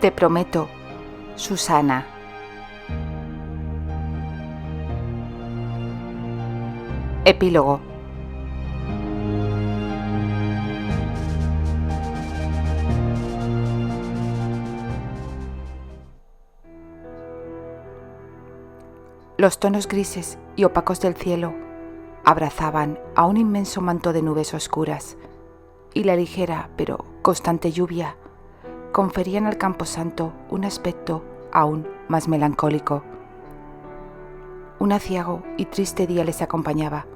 Te prometo, Susana. Epílogo. Los tonos grises y opacos del cielo abrazaban a un inmenso manto de nubes oscuras, y la ligera pero constante lluvia conferían al camposanto un aspecto aún más melancólico. Un aciago y triste día les acompañaba,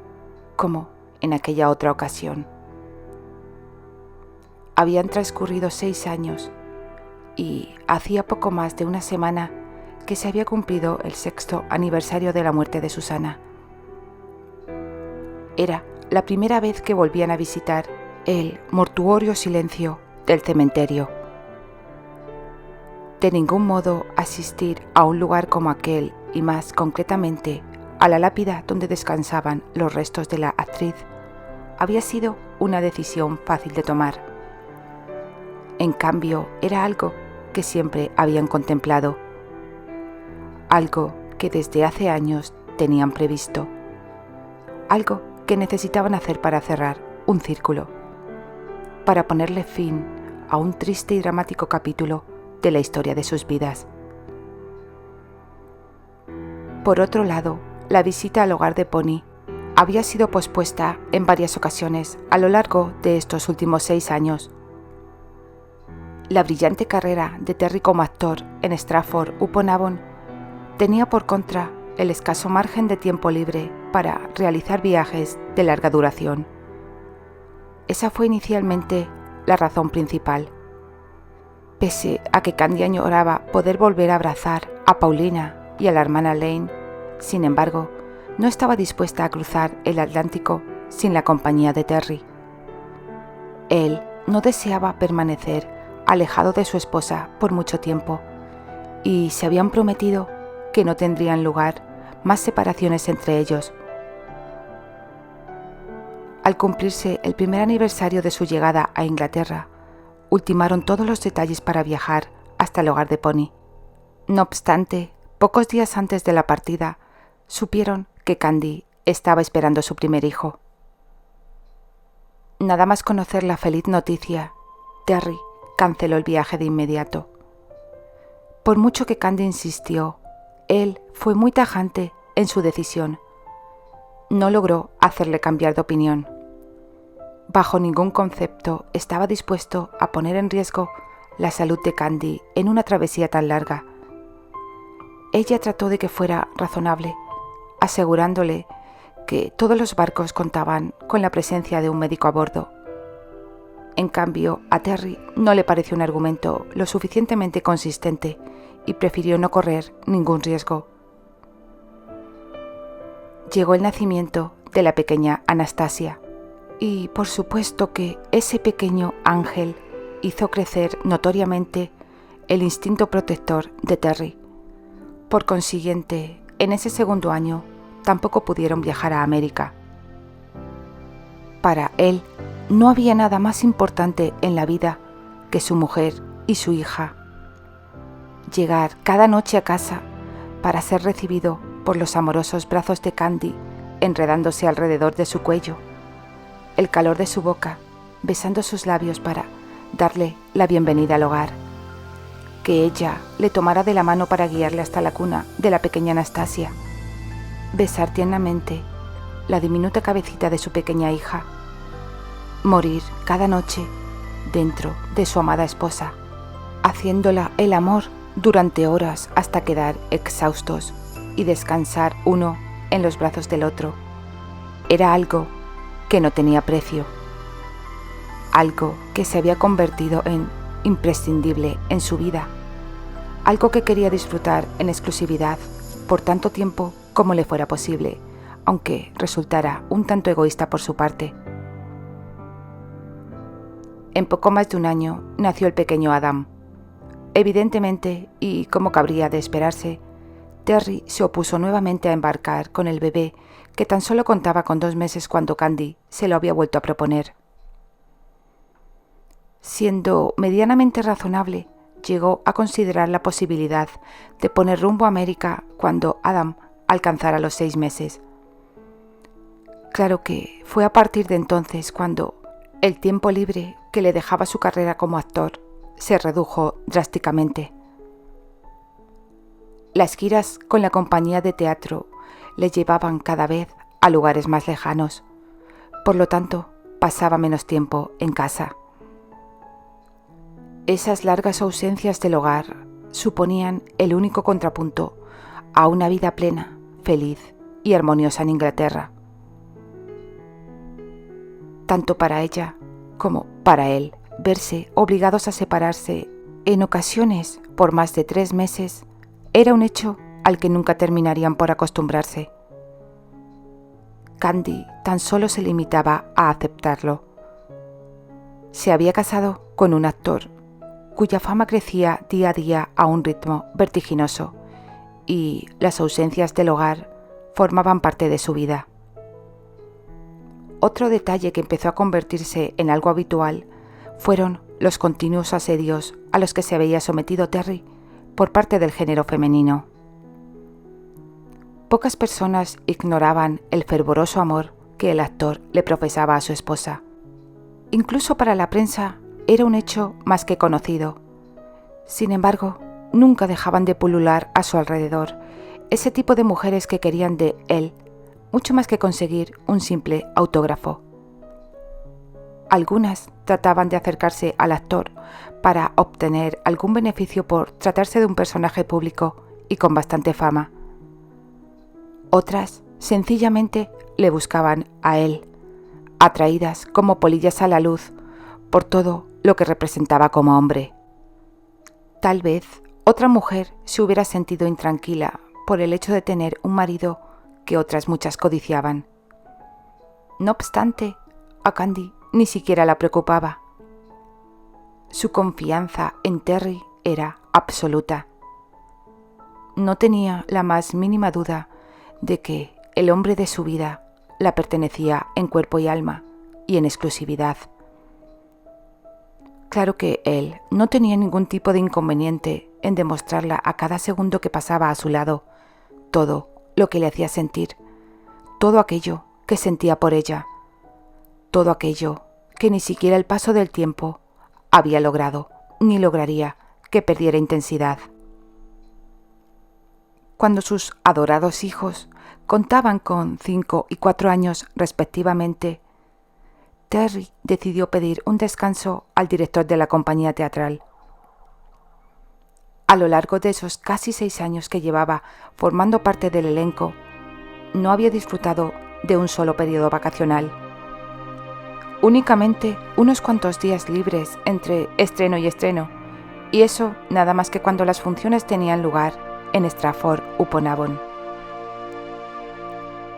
como en aquella otra ocasión. Habían transcurrido 6 años y hacía poco más de una semana que se había cumplido el 6º aniversario de la muerte de Susana. Era la primera vez que volvían a visitar el mortuorio silencio del cementerio. De ningún modo asistir a un lugar como aquel, y más concretamente a la lápida donde descansaban los restos de la actriz, había sido una decisión fácil de tomar. En cambio, era algo que siempre habían contemplado, algo que desde hace años tenían previsto, algo que necesitaban hacer para cerrar un círculo, para ponerle fin a un triste y dramático capítulo de la historia de sus vidas. Por otro lado, la visita al hogar de Pony había sido pospuesta en varias ocasiones a lo largo de estos últimos 6 años. La brillante carrera de Terry como actor en Stratford-upon-Avon tenía por contra el escaso margen de tiempo libre para realizar viajes de larga duración. Esa fue inicialmente la razón principal. Pese a que Candy añoraba poder volver a abrazar a Paulina y a la hermana Lane, sin embargo, no estaba dispuesta a cruzar el Atlántico sin la compañía de Terry. Él no deseaba permanecer alejado de su esposa por mucho tiempo, y se habían prometido que no tendrían lugar más separaciones entre ellos. Al cumplirse el primer aniversario de su llegada a Inglaterra, ultimaron todos los detalles para viajar hasta el hogar de Pony. No obstante, pocos días antes de la partida, supieron que Candy estaba esperando su primer hijo. Nada más conocer la feliz noticia, Terry canceló el viaje de inmediato. Por mucho que Candy insistió, él fue muy tajante en su decisión. No logró hacerle cambiar de opinión. Bajo ningún concepto estaba dispuesto a poner en riesgo la salud de Candy en una travesía tan larga. Ella trató de que fuera razonable, asegurándole que todos los barcos contaban con la presencia de un médico a bordo. En cambio, a Terry no le pareció un argumento lo suficientemente consistente y prefirió no correr ningún riesgo. Llegó el nacimiento de la pequeña Anastasia, y por supuesto que ese pequeño ángel hizo crecer notoriamente el instinto protector de Terry. Por consiguiente, en ese segundo año tampoco pudieron viajar a América. Para él, no había nada más importante en la vida que su mujer y su hija. Llegar cada noche a casa para ser recibido por los amorosos brazos de Candy enredándose alrededor de su cuello, el calor de su boca besando sus labios para darle la bienvenida al hogar, que ella le tomara de la mano para guiarle hasta la cuna de la pequeña Anastasia, besar tiernamente la diminuta cabecita de su pequeña hija, morir cada noche dentro de su amada esposa, haciéndola el amor durante horas hasta quedar exhaustos y descansar uno en los brazos del otro. Era algo que no tenía precio, algo que se había convertido en imprescindible en su vida, algo que quería disfrutar en exclusividad por tanto tiempo como le fuera posible, aunque resultara un tanto egoísta por su parte. En poco más de un año nació el pequeño Adam. Evidentemente, y como cabría de esperarse, Terry se opuso nuevamente a embarcar con el bebé, que tan solo contaba con 2 meses cuando Candy se lo había vuelto a proponer. Siendo medianamente razonable, llegó a considerar la posibilidad de poner rumbo a América cuando Adam alcanzara los 6 meses. Claro que fue a partir de entonces cuando el tiempo libre que le dejaba su carrera como actor se redujo drásticamente. Las giras con la compañía de teatro le llevaban cada vez a lugares más lejanos, por lo tanto pasaba menos tiempo en casa. Esas largas ausencias del hogar suponían el único contrapunto a una vida plena, feliz y armoniosa en Inglaterra. Tanto para ella como para él, verse obligados a separarse en ocasiones por más de 3 meses era un hecho al que nunca terminarían por acostumbrarse. Candy tan solo se limitaba a aceptarlo. Se había casado con un actor cuya fama crecía día a día a un ritmo vertiginoso y las ausencias del hogar formaban parte de su vida. Otro detalle que empezó a convertirse en algo habitual fueron los continuos asedios a los que se veía sometido Terry por parte del género femenino. Pocas personas ignoraban el fervoroso amor que el actor le profesaba a su esposa. Incluso para la prensa era un hecho más que conocido. Sin embargo, nunca dejaban de pulular a su alrededor ese tipo de mujeres que querían de él mucho más que conseguir un simple autógrafo. Algunas trataban de acercarse al actor para obtener algún beneficio por tratarse de un personaje público y con bastante fama. Otras sencillamente le buscaban a él, atraídas como polillas a la luz por todo lo que representaba como hombre. Tal vez otra mujer se hubiera sentido intranquila por el hecho de tener un marido que otras muchas codiciaban. No obstante, a Candy ni siquiera la preocupaba. Su confianza en Terry era absoluta. No tenía la más mínima duda de que el hombre de su vida la pertenecía en cuerpo y alma y en exclusividad. Claro que él no tenía ningún tipo de inconveniente en demostrarla a cada segundo que pasaba a su lado todo lo que le hacía sentir, todo aquello que sentía por ella, todo aquello que ni siquiera el paso del tiempo había logrado ni lograría que perdiera intensidad. Cuando sus adorados hijos contaban con 5 y 4 años respectivamente, Terry decidió pedir un descanso al director de la compañía teatral. A lo largo de esos casi 6 años que llevaba formando parte del elenco, no había disfrutado de un solo periodo vacacional. Únicamente unos cuantos días libres entre estreno y estreno, y eso nada más que cuando las funciones tenían lugar en Stratford-upon-Avon.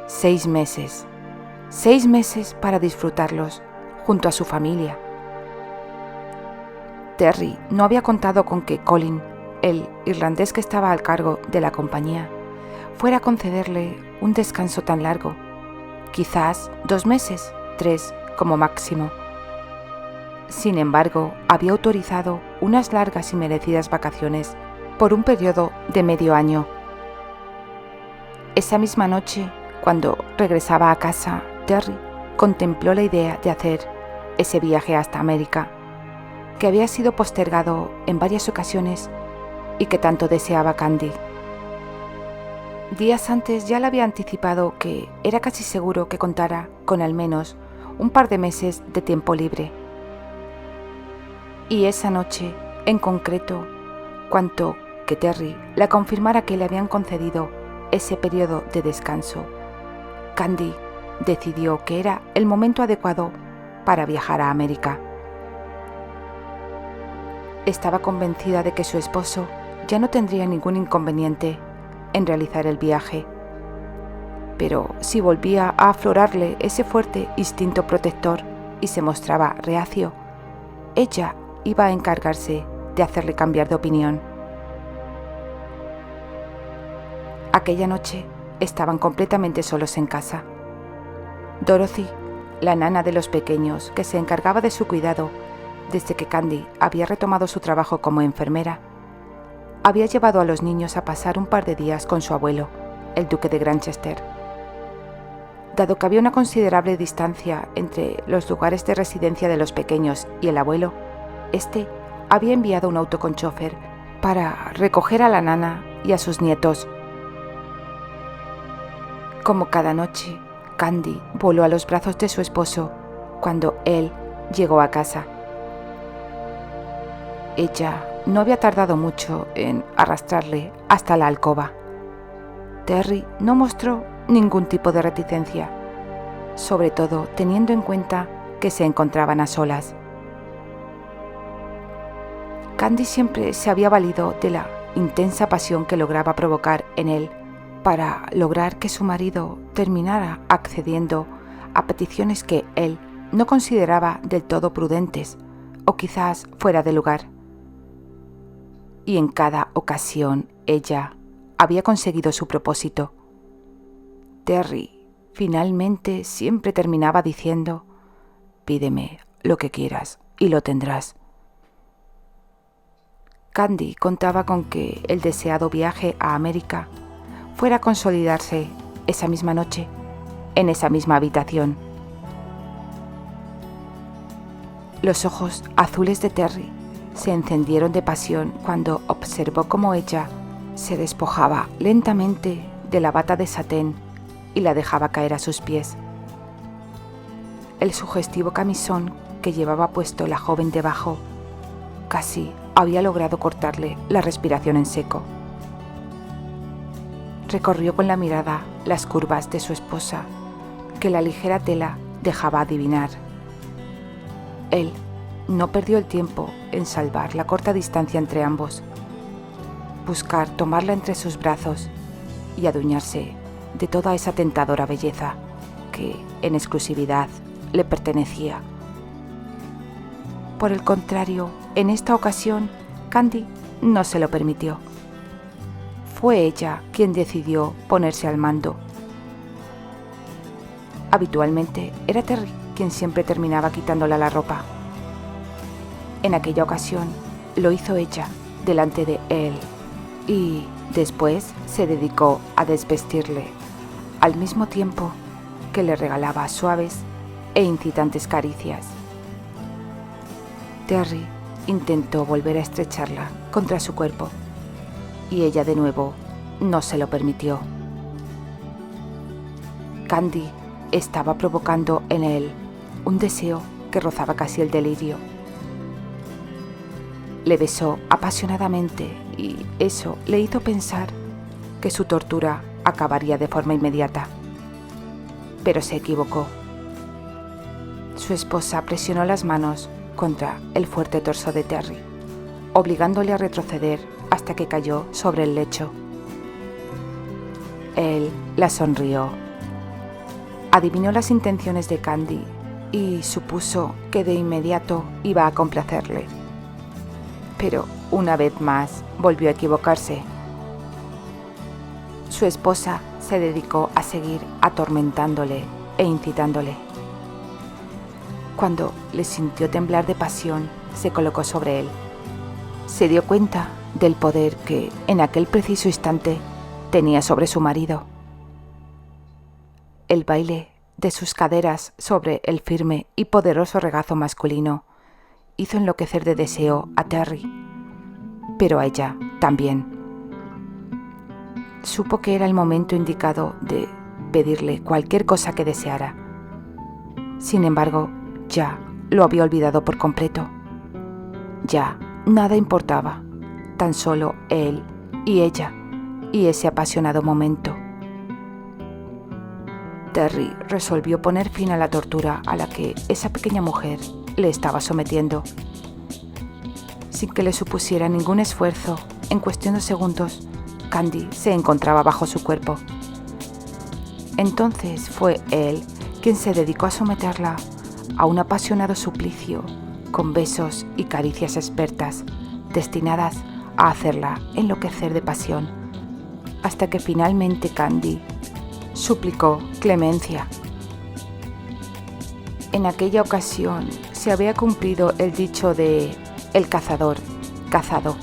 6 meses. 6 meses para disfrutarlos junto a su familia. Terry no había contado con que Colin, el irlandés que estaba al cargo de la compañía, fuera a concederle un descanso tan largo, quizás 2 meses, 3 como máximo. Sin embargo, había autorizado unas largas y merecidas vacaciones por un periodo de medio año. Esa misma noche, cuando regresaba a casa, Terry contempló la idea de hacer ese viaje hasta América, que había sido postergado en varias ocasiones y que tanto deseaba Candy. Días antes ya le había anticipado que era casi seguro que contara con al menos un par de meses de tiempo libre. Y esa noche, en concreto, cuanto que Terry le confirmara que le habían concedido ese periodo de descanso, Candy decidió que era el momento adecuado para viajar a América. Estaba convencida de que su esposo ya no tendría ningún inconveniente en realizar el viaje, pero si volvía a aflorarle ese fuerte instinto protector y se mostraba reacio, ella iba a encargarse de hacerle cambiar de opinión. Aquella noche estaban completamente solos en casa. Dorothy, la nana de los pequeños que se encargaba de su cuidado desde que Candy había retomado su trabajo como enfermera, había llevado a los niños a pasar un par de días con su abuelo, el duque de Granchester. Dado que había una considerable distancia entre los lugares de residencia de los pequeños y el abuelo, este había enviado un auto con chofer para recoger a la nana y a sus nietos. Como cada noche, Candy voló a los brazos de su esposo cuando él llegó a casa. Ella no había tardado mucho en arrastrarle hasta la alcoba. Terry no mostró ningún tipo de reticencia, sobre todo teniendo en cuenta que se encontraban a solas. Candy siempre se había valido de la intensa pasión que lograba provocar en él para lograr que su marido terminara accediendo a peticiones que él no consideraba del todo prudentes o quizás fuera de lugar. Y en cada ocasión ella había conseguido su propósito. Terry finalmente siempre terminaba diciendo: «Pídeme lo que quieras y lo tendrás». Candy contaba con que el deseado viaje a América fuera a consolidarse esa misma noche, en esa misma habitación. Los ojos azules de Terry se encendieron de pasión cuando observó cómo ella se despojaba lentamente de la bata de satén y la dejaba caer a sus pies. El sugestivo camisón que llevaba puesto la joven debajo casi había logrado cortarle la respiración en seco. Recorrió con la mirada las curvas de su esposa, que la ligera tela dejaba adivinar. Él no perdió el tiempo en salvar la corta distancia entre ambos, buscar tomarla entre sus brazos y adueñarse de toda esa tentadora belleza que, en exclusividad, le pertenecía. Por el contrario, en esta ocasión, Candy no se lo permitió. Fue ella quien decidió ponerse al mando. Habitualmente era Terry quien siempre terminaba quitándola la ropa. En aquella ocasión lo hizo ella delante de él y después se dedicó a desvestirle, al mismo tiempo que le regalaba suaves e incitantes caricias. Terry intentó volver a estrecharla contra su cuerpo y ella de nuevo no se lo permitió. Candy estaba provocando en él un deseo que rozaba casi el delirio. Le besó apasionadamente y eso le hizo pensar que su tortura acabaría de forma inmediata. Pero se equivocó. Su esposa presionó las manos contra el fuerte torso de Terry, obligándole a retroceder hasta que cayó sobre el lecho. Él la sonrió. Adivinó las intenciones de Candy y supuso que de inmediato iba a complacerle. Pero una vez más volvió a equivocarse. Su esposa se dedicó a seguir atormentándole e incitándole. Cuando le sintió temblar de pasión, se colocó sobre él. Se dio cuenta del poder que, en aquel preciso instante, tenía sobre su marido. El baile de sus caderas sobre el firme y poderoso regazo masculino hizo enloquecer de deseo a Terry, pero a ella también. Supo que era el momento indicado de pedirle cualquier cosa que deseara. Sin embargo, ya lo había olvidado por completo. Ya nada importaba, tan solo él y ella y ese apasionado momento. Terry resolvió poner fin a la tortura a la que esa pequeña mujer le estaba sometiendo. Sin que le supusiera ningún esfuerzo, en cuestión de segundos, Candy se encontraba bajo su cuerpo. Entonces fue él quien se dedicó a someterla a un apasionado suplicio con besos y caricias expertas, destinadas a hacerla enloquecer de pasión, hasta que finalmente Candy suplicó clemencia. En aquella ocasión se había cumplido el dicho de «el cazador, cazado».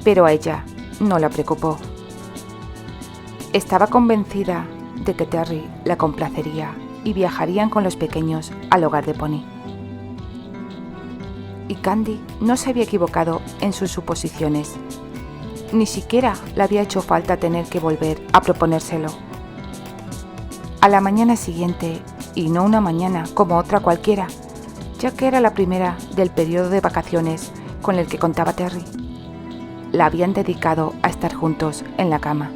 pero a ella no la preocupó. Estaba convencida de que Terry la complacería y viajarían con los pequeños al hogar de Pony. Y Candy no se había equivocado en sus suposiciones. Ni siquiera le había hecho falta tener que volver a proponérselo. A la mañana siguiente, y no una mañana como otra cualquiera, ya que era la primera del periodo de vacaciones con el que contaba Terry, la habían dedicado a estar juntos en la cama.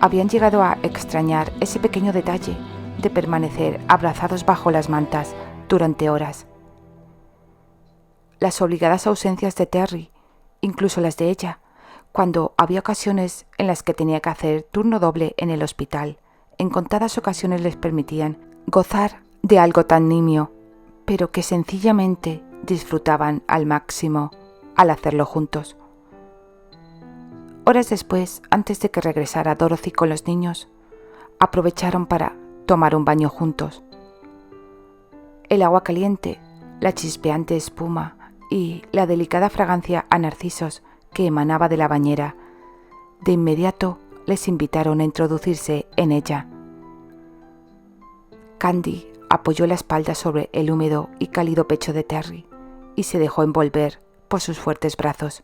Habían llegado a extrañar ese pequeño detalle de permanecer abrazados bajo las mantas durante horas. Las obligadas ausencias de Terry, incluso las de ella, cuando había ocasiones en las que tenía que hacer turno doble en el hospital, en contadas ocasiones les permitían gozar de algo tan nimio, pero que sencillamente disfrutaban al máximo al hacerlo juntos. Horas después, antes de que regresara Dorothy con los niños, aprovecharon para tomar un baño juntos. El agua caliente, la chispeante espuma y la delicada fragancia a narcisos que emanaba de la bañera, de inmediato les invitaron a introducirse en ella. Candy apoyó la espalda sobre el húmedo y cálido pecho de Terry y se dejó envolver por sus fuertes brazos.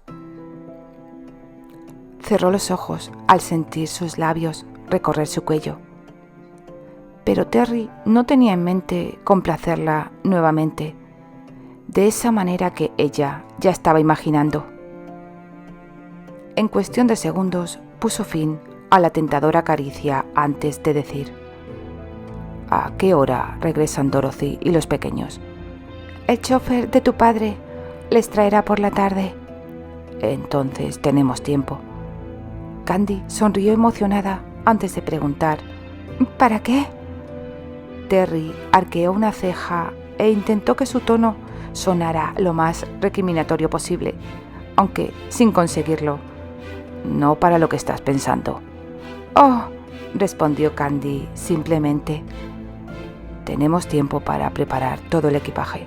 Cerró los ojos al sentir sus labios recorrer su cuello. Pero Terry no tenía en mente complacerla nuevamente, de esa manera que ella ya estaba imaginando. En cuestión de segundos puso fin a la tentadora caricia antes de decir: ¿A qué hora regresan Dorothy y los pequeños? El chofer de tu padre les traerá por la tarde. Entonces tenemos tiempo. Candy sonrió emocionada antes de preguntar: ¿para qué? Terry arqueó una ceja e intentó que su tono sonara lo más recriminatorio posible, aunque sin conseguirlo. No para lo que estás pensando. Oh, respondió Candy simplemente. Tenemos tiempo para preparar todo el equipaje.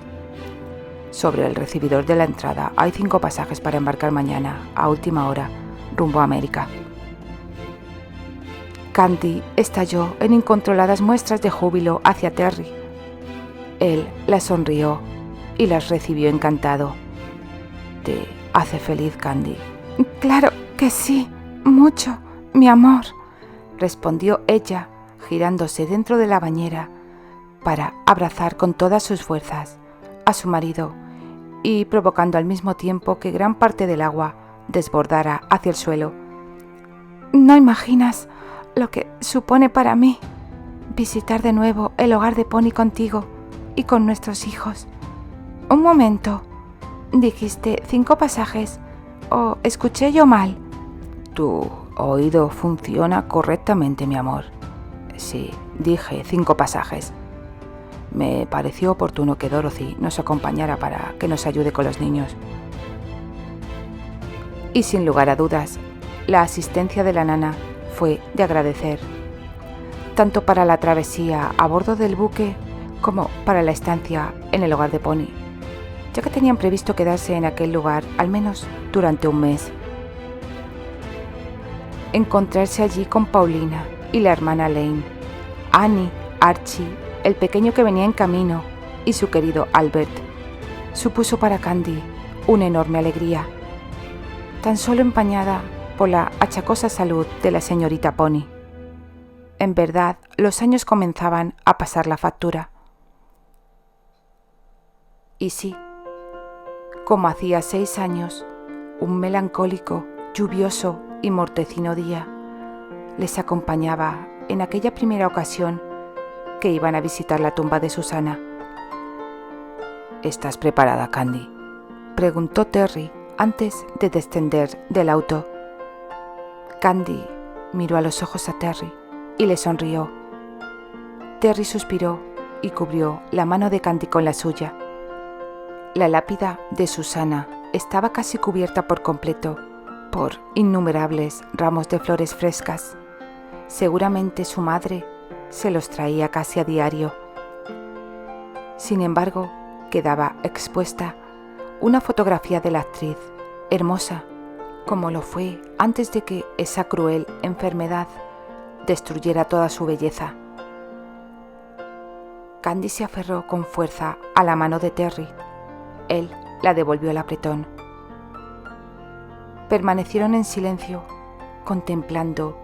Sobre el recibidor de la entrada hay 5 pasajes para embarcar mañana, a última hora, rumbo a América. Candy estalló en incontroladas muestras de júbilo hacia Terry. Él la sonrió y las recibió encantado. ¿Te hace feliz, Candy? Claro que sí, mucho, mi amor, respondió ella, girándose dentro de la bañera para abrazar con todas sus fuerzas a su marido y provocando al mismo tiempo que gran parte del agua desbordara hacia el suelo. No imaginas lo que supone para mí visitar de nuevo el hogar de Pony contigo y con nuestros hijos. Un momento, dijiste 5 pasajes, ¿o escuché yo mal? Tu oído funciona correctamente, mi amor. Sí, dije 5 pasajes. Me pareció oportuno que Dorothy nos acompañara para que nos ayude con los niños. Y sin lugar a dudas, la asistencia de la nana fue de agradecer, tanto para la travesía a bordo del buque como para la estancia en el hogar de Pony, ya que tenían previsto quedarse en aquel lugar al menos durante un mes. Encontrarse allí con Paulina y la hermana Lane, Annie, Archie, el pequeño que venía en camino y su querido Albert, supuso para Candy una enorme alegría, tan solo empañada por la achacosa salud de la señorita Pony. En verdad, los años comenzaban a pasar la factura. Y sí, como hacía 6 años, un melancólico, lluvioso y mortecino día les acompañaba en aquella primera ocasión que iban a visitar la tumba de Susana. ¿Estás preparada, Candy?, preguntó Terry antes de descender del auto. Candy miró a los ojos a Terry y le sonrió. Terry suspiró y cubrió la mano de Candy con la suya. La lápida de Susana estaba casi cubierta por completo por innumerables ramos de flores frescas. Seguramente su madre se los traía casi a diario. Sin embargo, quedaba expuesta una fotografía de la actriz, hermosa, como lo fue antes de que esa cruel enfermedad destruyera toda su belleza. Candy se aferró con fuerza a la mano de Terry. Él la devolvió al apretón. Permanecieron en silencio, contemplando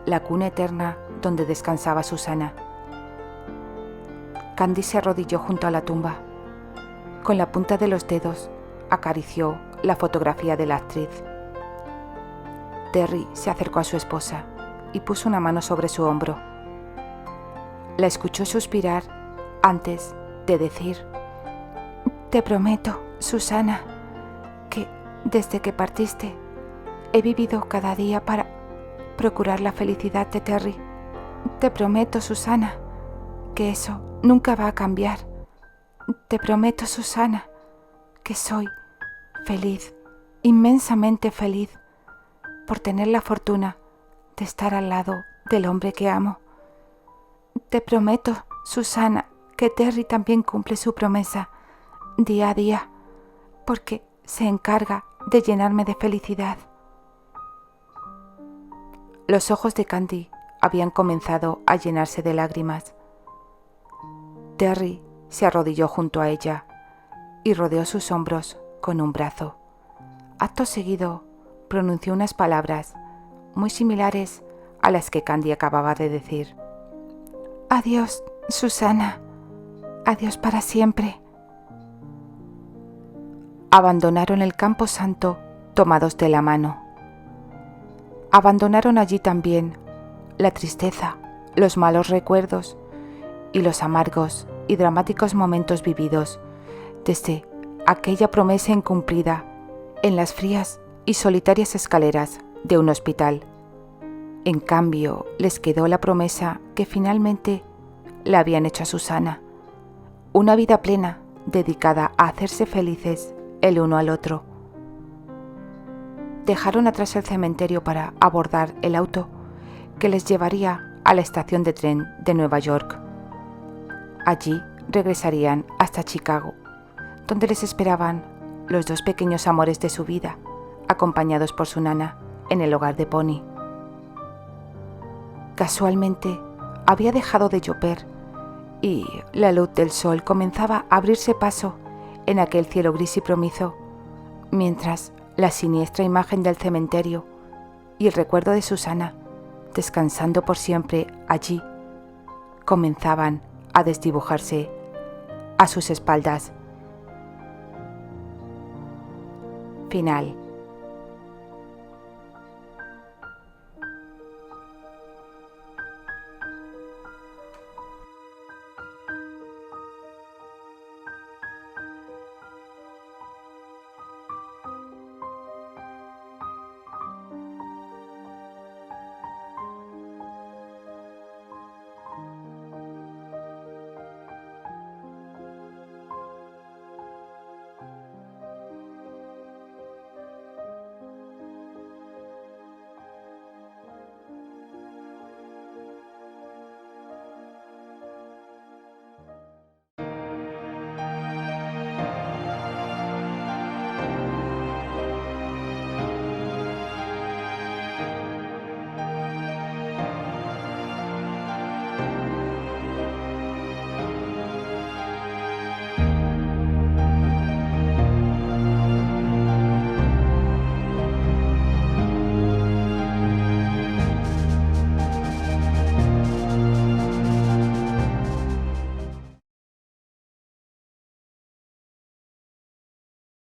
la cuna eterna donde descansaba Susana. Candy se arrodilló junto a la tumba. Con la punta de los dedos acarició la fotografía de la actriz. Terry se acercó a su esposa y puso una mano sobre su hombro. La escuchó suspirar antes de decir: «Te prometo, Susana, que desde que partiste he vivido cada día para procurar la felicidad de Terry. Te prometo, Susana, que eso nunca va a cambiar. Te prometo, Susana, que soy feliz, inmensamente feliz, por tener la fortuna de estar al lado del hombre que amo. Te prometo, Susana, que Terry también cumple su promesa día a día, porque se encarga de llenarme de felicidad». Los ojos de Candy habían comenzado a llenarse de lágrimas. Terry se arrodilló junto a ella y rodeó sus hombros con un brazo. Acto seguido pronunció unas palabras muy similares a las que Candy acababa de decir. «Adiós, Susana. Adiós para siempre». Abandonaron el campo santo tomados de la mano. Abandonaron allí también la tristeza, los malos recuerdos y los amargos y dramáticos momentos vividos desde aquella promesa incumplida en las frías y solitarias escaleras de un hospital. En cambio, les quedó la promesa que finalmente le habían hecho a Susana: una vida plena dedicada a hacerse felices el uno al otro. Dejaron atrás el cementerio para abordar el auto que les llevaría a la estación de tren de Nueva York. Allí regresarían hasta Chicago, donde les esperaban los dos pequeños amores de su vida, acompañados por su nana en el hogar de Pony. Casualmente, había dejado de llover y la luz del sol comenzaba a abrirse paso en aquel cielo gris y plomizo, mientras la siniestra imagen del cementerio y el recuerdo de Susana, descansando por siempre allí, comenzaban a desdibujarse a sus espaldas. Final.